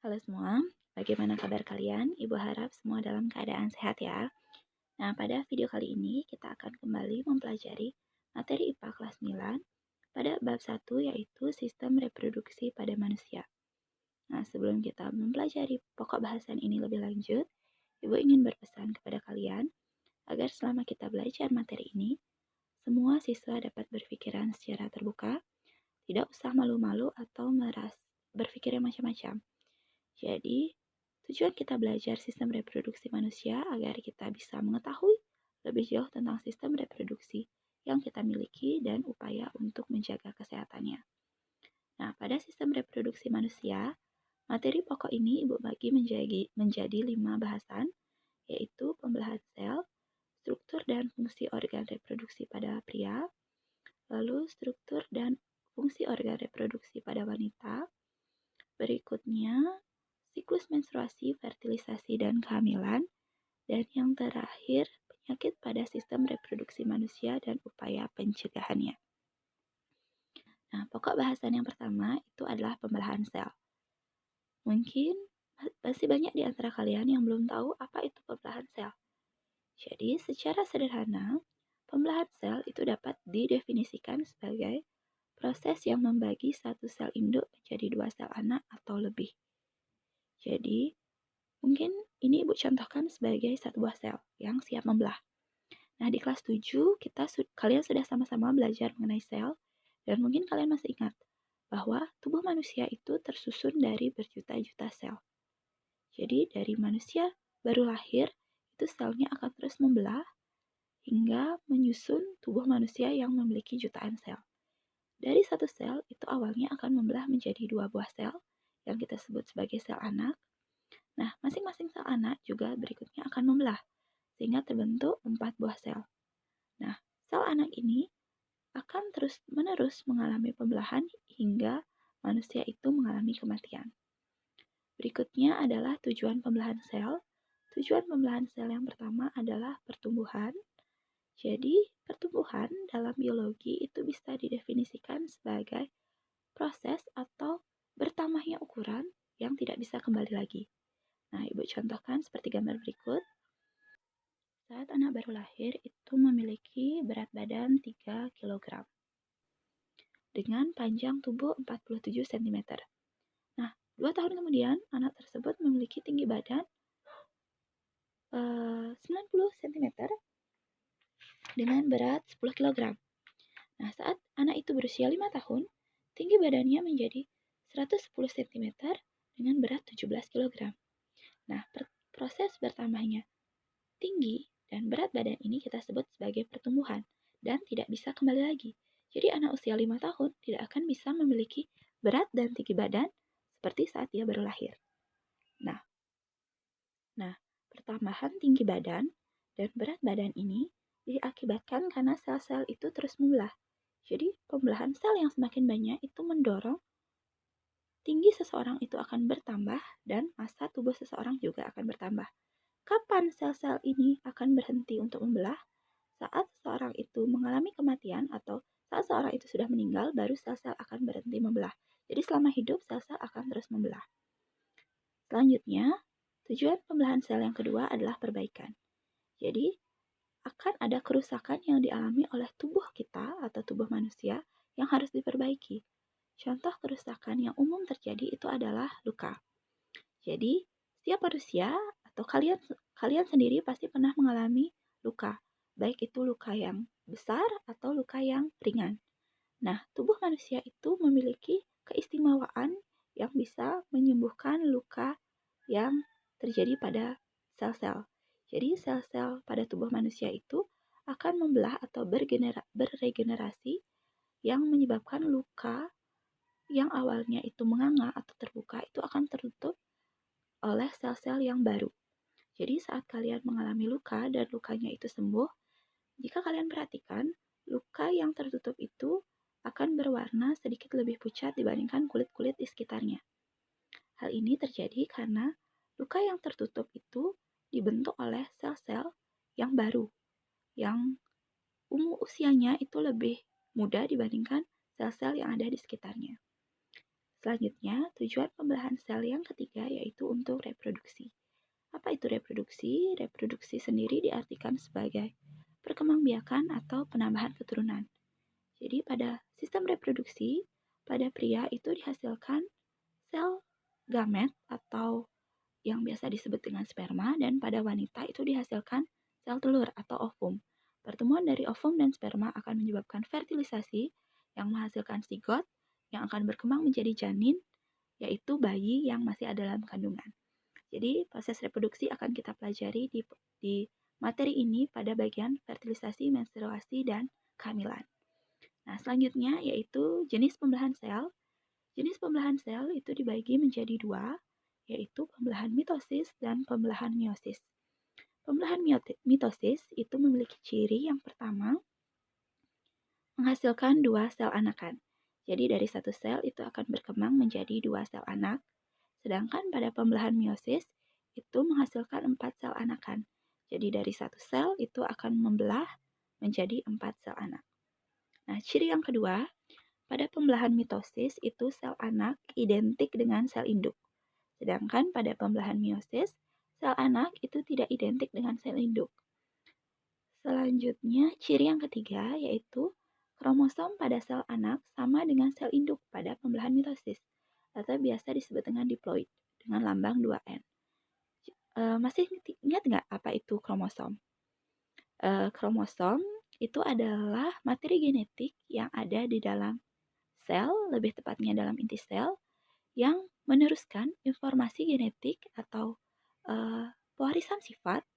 Halo semua, bagaimana kabar kalian? Ibu harap semua dalam keadaan sehat ya. Nah, pada video kali ini kita akan kembali mempelajari materi IPA kelas 9 pada bab 1 yaitu sistem reproduksi pada manusia. Nah, sebelum kita mempelajari pokok bahasan ini lebih lanjut, Ibu ingin berpesan kepada kalian agar selama kita belajar materi ini, semua siswa dapat berpikiran secara terbuka, tidak usah malu-malu atau berpikir yang macam-macam. Jadi, tujuan kita belajar sistem reproduksi manusia agar kita bisa mengetahui lebih jauh tentang sistem reproduksi yang kita miliki dan upaya untuk menjaga kesehatannya. Nah, pada sistem reproduksi manusia, materi pokok ini Ibu bagi menjadi 5 bahasan, yaitu pembelahan sel, struktur dan fungsi organ reproduksi pada pria, lalu struktur dan fungsi organ reproduksi pada wanita, berikutnya siklus menstruasi, fertilisasi, dan kehamilan, dan yang terakhir, penyakit pada sistem reproduksi manusia dan upaya pencegahannya. Nah, pokok bahasan yang pertama itu adalah pembelahan sel. Mungkin masih banyak di antara kalian yang belum tahu apa itu pembelahan sel. Jadi, secara sederhana, pembelahan sel itu dapat didefinisikan sebagai proses yang membagi satu sel induk menjadi 2 sel anak atau lebih. Jadi, mungkin ini Ibu contohkan sebagai satu buah sel yang siap membelah. Nah, di kelas 7 kalian sudah sama-sama belajar mengenai sel dan mungkin kalian masih ingat bahwa tubuh manusia itu tersusun dari berjuta-juta sel. Jadi, dari manusia baru lahir, itu selnya akan terus membelah hingga menyusun tubuh manusia yang memiliki jutaan sel. Dari satu sel, itu awalnya akan membelah menjadi 2 buah sel yang kita sebut sebagai sel anak. Nah, masing-masing sel anak juga berikutnya akan membelah, sehingga terbentuk 4 buah sel. Nah, sel anak ini akan terus-menerus mengalami pembelahan hingga manusia itu mengalami kematian. Berikutnya adalah tujuan pembelahan sel. Tujuan pembelahan sel yang pertama adalah pertumbuhan. Jadi, pertumbuhan dalam biologi itu bisa didefinisikan sebagai proses atau bertambahnya ukuran yang tidak bisa kembali lagi. Nah, Ibu contohkan seperti gambar berikut. Saat anak baru lahir itu memiliki berat badan 3 kg dengan panjang tubuh 47 cm. Nah, 2 tahun kemudian anak tersebut memiliki tinggi badan 90 cm dengan berat 10 kg. Nah, saat anak itu berusia 5 tahun, tinggi badannya menjadi 110 cm dengan berat 17 kg. Nah, proses bertambahnya tinggi dan berat badan ini kita sebut sebagai pertumbuhan dan tidak bisa kembali lagi. Jadi anak usia 5 tahun tidak akan bisa memiliki berat dan tinggi badan seperti saat dia baru lahir. Nah, pertambahan tinggi badan dan berat badan ini diakibatkan karena sel-sel itu terus membelah. Jadi, pembelahan sel yang semakin banyak itu mendorong tinggi seseorang itu akan bertambah dan massa tubuh seseorang juga akan bertambah. Kapan sel-sel ini akan berhenti untuk membelah? Saat seseorang itu mengalami kematian atau saat seseorang itu sudah meninggal, baru sel-sel akan berhenti membelah. Jadi selama hidup, sel-sel akan terus membelah. Selanjutnya, tujuan pembelahan sel yang kedua adalah perbaikan. Jadi, akan ada kerusakan yang dialami oleh tubuh kita atau tubuh manusia yang harus diperbaiki. Contoh kerusakan yang umum terjadi itu adalah luka. Jadi, setiap manusia atau kalian sendiri pasti pernah mengalami luka, baik itu luka yang besar atau luka yang ringan. Nah, tubuh manusia itu memiliki keistimewaan yang bisa menyembuhkan luka yang terjadi pada sel-sel. Jadi, sel-sel pada tubuh manusia itu akan membelah atau berregenerasi yang menyebabkan luka yang awalnya itu menganga atau terbuka itu akan tertutup oleh sel-sel yang baru. Jadi saat kalian mengalami luka dan lukanya itu sembuh, jika kalian perhatikan, luka yang tertutup itu akan berwarna sedikit lebih pucat dibandingkan kulit-kulit di sekitarnya. Hal ini terjadi karena luka yang tertutup itu dibentuk oleh sel-sel yang baru, yang usianya itu lebih muda dibandingkan sel-sel yang ada di sekitarnya. Selanjutnya, tujuan pembelahan sel yang ketiga yaitu untuk reproduksi. Apa itu reproduksi? Reproduksi sendiri diartikan sebagai perkembangbiakan atau penambahan keturunan. Jadi pada sistem reproduksi, pada pria itu dihasilkan sel gamet atau yang biasa disebut dengan sperma, dan pada wanita itu dihasilkan sel telur atau ovum. Pertemuan dari ovum dan sperma akan menyebabkan fertilisasi yang menghasilkan zigot yang akan berkembang menjadi janin, yaitu bayi yang masih ada dalam kandungan. Jadi proses reproduksi akan kita pelajari di materi ini pada bagian fertilisasi, menstruasi, dan kehamilan. Nah, selanjutnya yaitu jenis pembelahan sel. Jenis pembelahan sel itu dibagi menjadi dua, yaitu pembelahan mitosis dan pembelahan meiosis. Pembelahan mitosis itu memiliki ciri yang pertama, menghasilkan dua sel anakan. Jadi dari satu sel itu akan berkembang menjadi dua sel anak, sedangkan pada pembelahan meiosis itu menghasilkan 4 sel anakan. Jadi dari satu sel itu akan membelah menjadi 4 sel anak. Nah, ciri yang kedua, pada pembelahan mitosis itu sel anak identik dengan sel induk. Sedangkan pada pembelahan meiosis, sel anak itu tidak identik dengan sel induk. Selanjutnya, ciri yang ketiga yaitu kromosom pada sel anak sama dengan sel induk pada pembelahan mitosis, atau biasa disebut dengan diploid, dengan lambang 2N. Masih ingat nggak apa itu kromosom? Kromosom itu adalah materi genetik yang ada di dalam sel, lebih tepatnya dalam inti sel, yang meneruskan informasi genetik atau pewarisan sifat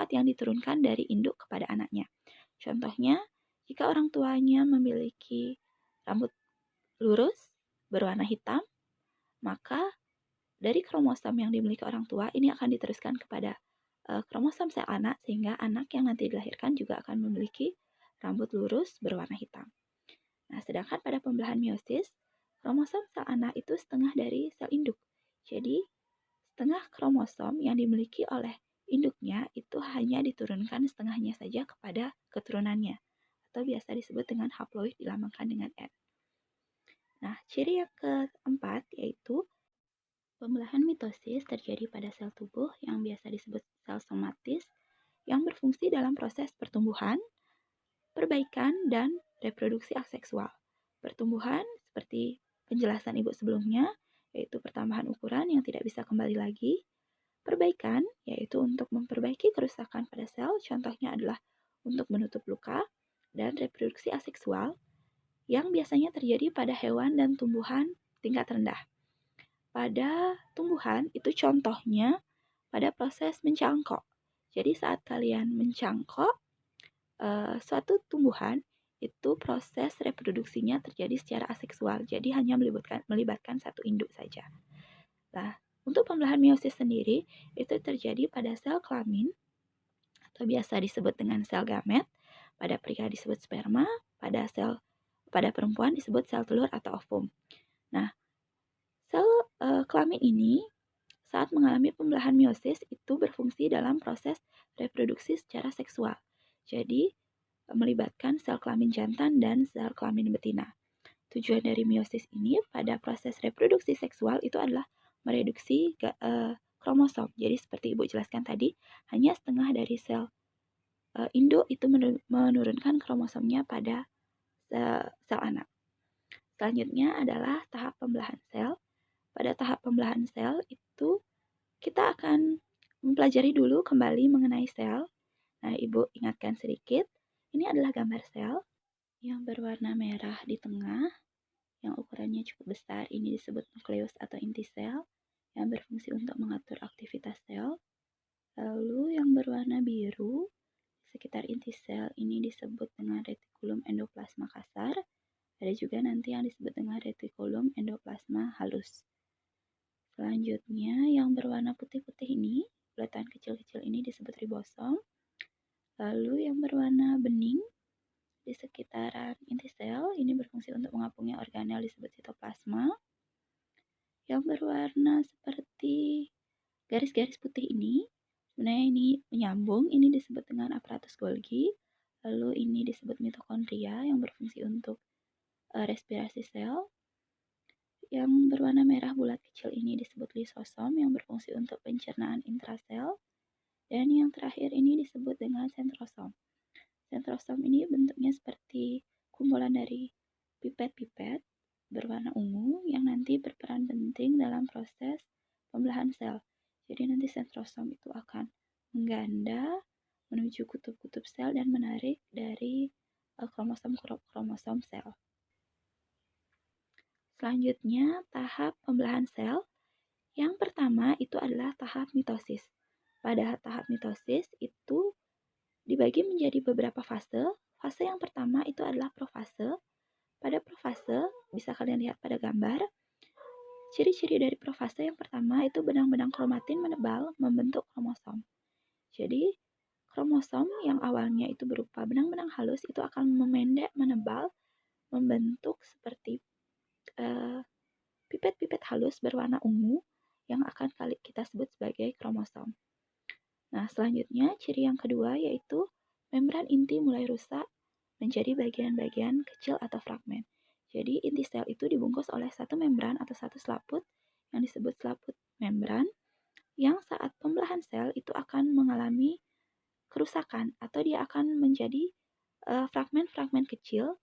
yang diturunkan dari induk kepada anaknya. Contohnya, jika orang tuanya memiliki rambut lurus berwarna hitam, maka dari kromosom yang dimiliki orang tua ini akan diteruskan kepada kromosom sel anak, sehingga anak yang nanti dilahirkan juga akan memiliki rambut lurus berwarna hitam. Nah, sedangkan pada pembelahan meiosis, kromosom sel anak itu setengah dari sel induk. Jadi, setengah kromosom yang dimiliki oleh induknya itu hanya diturunkan setengahnya saja kepada keturunannya, atau biasa disebut dengan haploid dilambangkan dengan N. Nah, ciri yang keempat yaitu pembelahan mitosis terjadi pada sel tubuh yang biasa disebut sel somatis yang berfungsi dalam proses pertumbuhan, perbaikan, dan reproduksi aseksual. Pertumbuhan seperti penjelasan ibu sebelumnya, yaitu pertambahan ukuran yang tidak bisa kembali lagi. Perbaikan, yaitu untuk memperbaiki kerusakan pada sel, contohnya adalah untuk menutup luka, dan reproduksi aseksual yang biasanya terjadi pada hewan dan tumbuhan tingkat rendah. Pada tumbuhan itu contohnya pada proses mencangkok. Jadi saat kalian mencangkok suatu tumbuhan, itu proses reproduksinya terjadi secara aseksual. Jadi hanya melibatkan satu induk saja. Nah, untuk pembelahan meiosis sendiri itu terjadi pada sel kelamin atau biasa disebut dengan sel gamet. Pada pria disebut sperma, pada perempuan disebut sel telur atau ovum. Nah, sel kelamin ini saat mengalami pembelahan meiosis itu berfungsi dalam proses reproduksi secara seksual. Jadi, melibatkan sel kelamin jantan dan sel kelamin betina. Tujuan dari meiosis ini pada proses reproduksi seksual itu adalah mereduksi kromosom. Jadi seperti Ibu jelaskan tadi, hanya setengah dari sel induk itu menurunkan kromosomnya pada sel anak. Selanjutnya adalah tahap pembelahan sel. Pada tahap pembelahan sel itu kita akan mempelajari dulu kembali mengenai sel. Nah, Ibu ingatkan sedikit. Ini adalah gambar sel yang berwarna merah di tengah, yang ukurannya cukup besar. Ini disebut nukleus atau inti sel, yang berfungsi untuk mengatur aktivitas sel. Lalu yang berwarna biru, sekitar inti sel ini disebut dengan retikulum endoplasma kasar. Ada juga nanti yang disebut dengan retikulum endoplasma halus. Selanjutnya, yang berwarna putih-putih ini, bulatan kecil-kecil ini disebut ribosom. Lalu yang berwarna bening di sekitaran inti sel ini berfungsi untuk mengapungi organel disebut sitoplasma. Yang berwarna seperti garis-garis putih ini, sebenarnya ini menyambung, ini disebut dengan aparatus Golgi. Lalu ini disebut mitokondria yang berfungsi untuk respirasi sel. yang berwarna merah bulat kecil ini disebut lisosom yang berfungsi untuk pencernaan intrasel. Dan yang terakhir ini disebut dengan sentrosom. Sentrosom ini bentuknya seperti kumpulan dari pipet-pipet berwarna ungu yang nanti berperan penting dalam proses pembelahan sel. Jadi nanti sentrosom itu akan mengganda menuju kutub-kutub sel dan menarik dari kromosom sel. Selanjutnya, tahap pembelahan sel. Yang pertama itu adalah tahap mitosis. Pada tahap mitosis itu dibagi menjadi beberapa fase. Fase yang pertama itu adalah profase. Pada profase, bisa kalian lihat pada gambar, ciri-ciri dari profase yang pertama itu benang-benang kromatin menebal membentuk kromosom. Jadi, kromosom yang awalnya itu berupa benang-benang halus itu akan memendek, menebal, membentuk seperti pipet-pipet halus berwarna ungu yang akan kita sebut sebagai kromosom. Nah, selanjutnya ciri yang kedua yaitu membran inti mulai rusak menjadi bagian-bagian kecil atau fragmen. Jadi inti sel itu dibungkus oleh satu membran atau satu selaput yang disebut selaput membran yang saat pembelahan sel itu akan mengalami kerusakan atau dia akan menjadi fragmen-fragmen kecil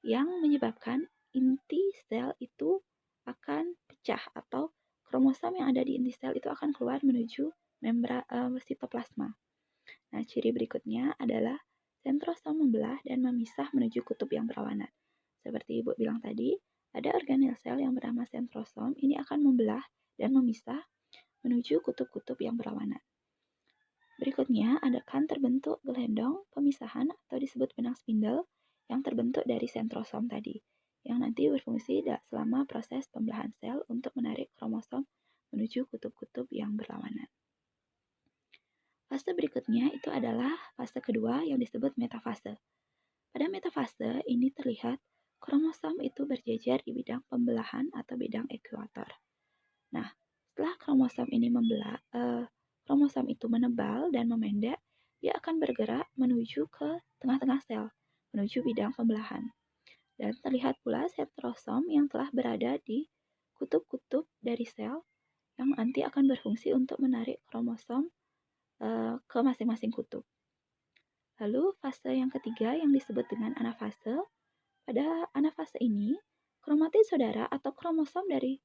yang menyebabkan inti sel itu akan pecah atau kromosom yang ada di inti sel itu akan keluar menuju membran sitoplasma. Nah, ciri berikutnya adalah sentrosom membelah dan memisah menuju kutub yang berlawanan. Seperti Ibu bilang tadi, ada organel sel yang bernama sentrosom, ini akan membelah dan memisah menuju kutub-kutub yang berlawanan. Berikutnya, akan terbentuk gelendong pemisahan atau disebut benang spindle yang terbentuk dari sentrosom tadi, yang nanti berfungsi selama proses pembelahan sel untuk menarik kromosom menuju kutub-kutub yang berlawanan. Fase berikutnya itu adalah fase kedua yang disebut metafase. Pada metafase ini terlihat kromosom itu berjejer di bidang pembelahan atau bidang ekuator. Nah, setelah kromosom itu menebal dan memendek, dia akan bergerak menuju ke tengah-tengah sel, menuju bidang pembelahan. Dan terlihat pula sentrosom yang telah berada di kutub-kutub dari sel yang nanti akan berfungsi untuk menarik kromosom ke masing-masing kutub. Lalu fase yang ketiga yang disebut dengan anafase. Pada anafase ini, kromatin saudara atau kromosom dari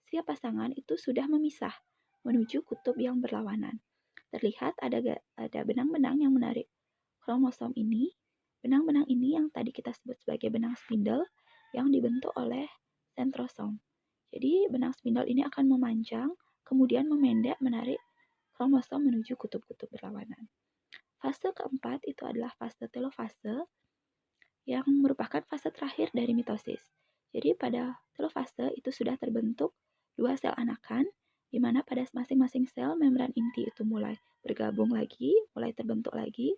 setiap pasangan itu sudah memisah menuju kutub yang berlawanan. Terlihat ada benang-benang yang menarik kromosom ini. Benang-benang ini yang tadi kita sebut sebagai benang spindle yang dibentuk oleh sentrosom. Jadi benang spindle ini akan memanjang, kemudian memendek menarik kromosom menuju kutub-kutub berlawanan. Fase keempat itu adalah fase telofase yang merupakan fase terakhir dari mitosis. Jadi pada telofase itu sudah terbentuk dua sel anakan, di mana pada masing-masing sel membran inti itu mulai bergabung lagi, mulai terbentuk lagi,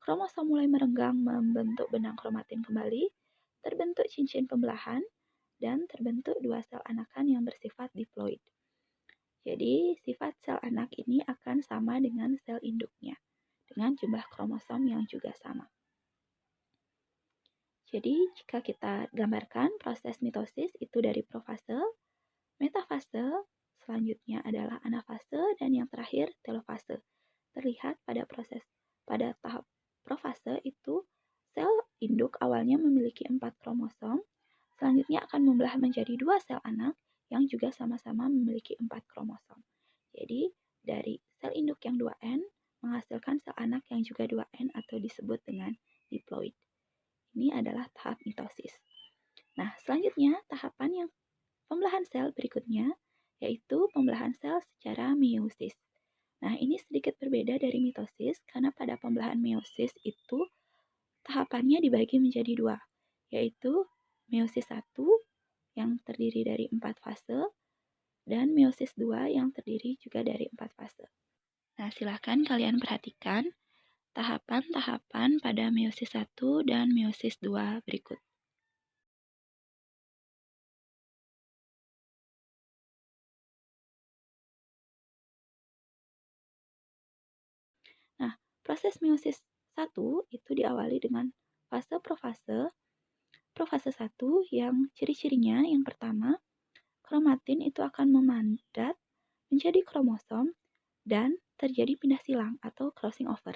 kromosom mulai merenggang membentuk benang kromatin kembali, terbentuk cincin pembelahan, dan terbentuk dua sel anakan yang bersifat diploid. Jadi, sifat sel anak ini akan sama dengan sel induknya, dengan jumlah kromosom yang juga sama. Jadi, jika kita gambarkan proses mitosis itu dari profase, metafase, selanjutnya adalah anafase, dan yang terakhir telofase. Terlihat pada tahap profase itu, sel induk awalnya memiliki 4 kromosom, selanjutnya akan membelah menjadi 2 sel anak, yang juga sama-sama memiliki 4 kromosom. Jadi, dari sel induk yang 2N menghasilkan sel anak yang juga 2N atau disebut dengan diploid. Ini adalah tahap mitosis. Nah, selanjutnya tahapan yang pembelahan sel berikutnya yaitu pembelahan sel secara meiosis. Nah, ini sedikit berbeda dari mitosis karena pada pembelahan meiosis itu tahapannya dibagi menjadi 2, yaitu meiosis 1 yang terdiri dari 4 fase, dan meiosis 2 yang terdiri juga dari 4 fase. Nah, silahkan kalian perhatikan tahapan-tahapan pada meiosis 1 dan meiosis 2 berikut. Nah, proses meiosis 1 itu diawali dengan fase profase. Profase 1 yang ciri-cirinya yang pertama, kromatin itu akan memandat menjadi kromosom dan terjadi pindah silang atau crossing over.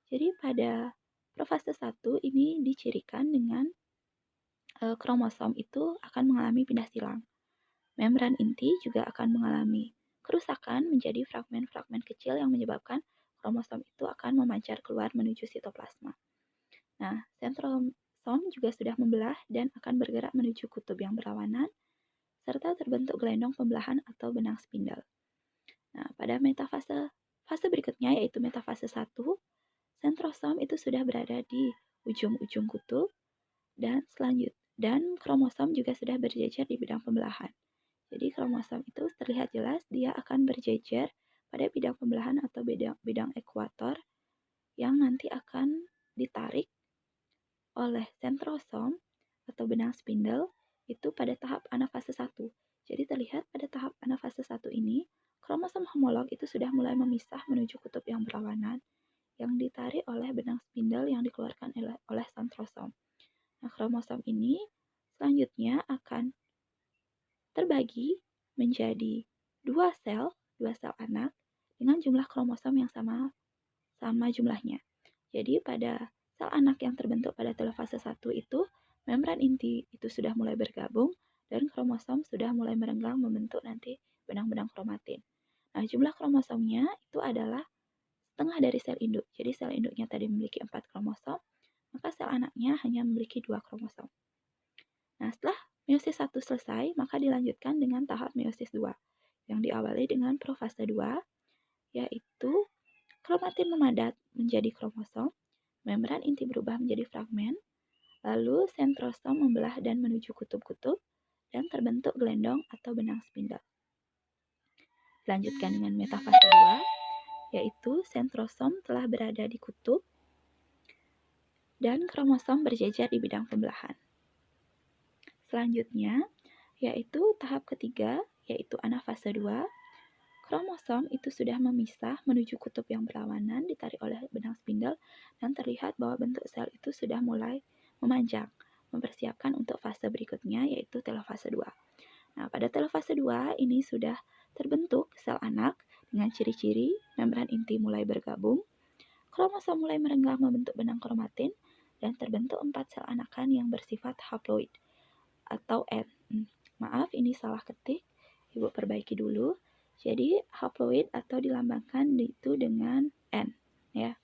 Jadi pada profase 1 ini dicirikan dengan kromosom itu akan mengalami pindah silang. Membran inti juga akan mengalami kerusakan menjadi fragmen-fragmen kecil yang menyebabkan kromosom itu akan memancar keluar menuju sitoplasma. Nah, sentrosom juga sudah membelah dan akan bergerak menuju kutub yang berlawanan, serta terbentuk gelendong pembelahan atau benang spindle. Nah, pada fase berikutnya yaitu metafase 1, sentrosom itu sudah berada di ujung-ujung kutub dan kromosom juga sudah berjejer di bidang pembelahan. Jadi kromosom itu terlihat jelas dia akan berjejer pada bidang pembelahan atau bidang ekuator yang nanti akan ditarik oleh sentrosom atau benang spindle itu pada tahap anafase 1. Jadi terlihat pada tahap anafase 1 ini, kromosom homolog itu sudah mulai memisah menuju kutub yang berlawanan yang ditarik oleh benang spindle yang dikeluarkan oleh sentrosom. Nah, kromosom ini selanjutnya akan terbagi menjadi dua sel anak dengan jumlah kromosom yang sama jumlahnya. Jadi pada sel anak yang terbentuk pada telofase 1 itu, membran inti itu sudah mulai bergabung dan kromosom sudah mulai merenggang membentuk nanti benang-benang kromatin. Nah, jumlah kromosomnya itu adalah setengah dari sel induk. Jadi sel induknya tadi memiliki 4 kromosom, maka sel anaknya hanya memiliki 2 kromosom. Nah, setelah meiosis 1 selesai, maka dilanjutkan dengan tahap meiosis 2 yang diawali dengan profase 2, yaitu kromatin memadat menjadi kromosom, membran inti berubah menjadi fragmen, lalu sentrosom membelah dan menuju kutub-kutub, dan terbentuk gelendong atau benang spindle. Dilanjutkan dengan metafase 2, yaitu sentrosom telah berada di kutub, dan kromosom berjejer di bidang pembelahan. Selanjutnya, yaitu tahap ketiga, yaitu anafase 2, kromosom itu sudah memisah menuju kutub yang berlawanan ditarik oleh benang spindle dan terlihat bahwa bentuk sel itu sudah mulai memanjang, mempersiapkan untuk fase berikutnya yaitu telofase 2. Nah, pada telofase 2 ini sudah terbentuk sel anak dengan ciri-ciri membran inti mulai bergabung, kromosom mulai merenggang membentuk benang kromatin, dan terbentuk 4 sel anakan yang bersifat haploid atau N. Maaf, ini salah ketik. Ibu perbaiki dulu. Jadi haploid atau dilambangkan itu dengan N, ya.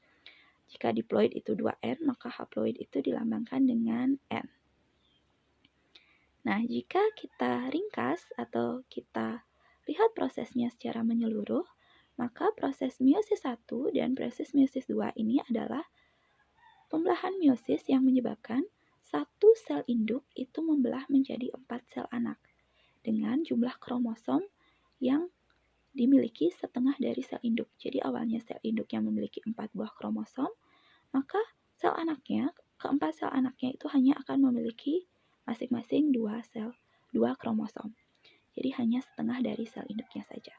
Jika diploid itu 2N, maka haploid itu dilambangkan dengan N. Nah, jika kita ringkas atau kita lihat prosesnya secara menyeluruh, maka proses meiosis 1 dan proses meiosis 2 ini adalah pembelahan meiosis yang menyebabkan satu sel induk itu membelah menjadi 4 sel anak dengan jumlah kromosom yang dimiliki setengah dari sel induk. Jadi awalnya sel induk yang memiliki 4 buah kromosom, maka keempat sel anaknya itu hanya akan memiliki masing-masing 2 kromosom. Jadi hanya setengah dari sel induknya saja.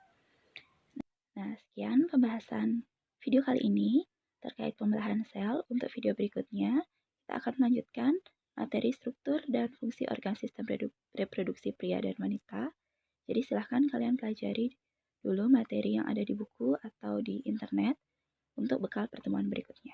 Nah, sekian pembahasan video kali ini terkait pembelahan sel. Untuk video berikutnya, kita akan melanjutkan materi struktur dan fungsi organ sistem reproduksi pria dan wanita. Jadi silahkan kalian pelajari dulu materi yang ada di buku atau di internet untuk bekal pertemuan berikutnya.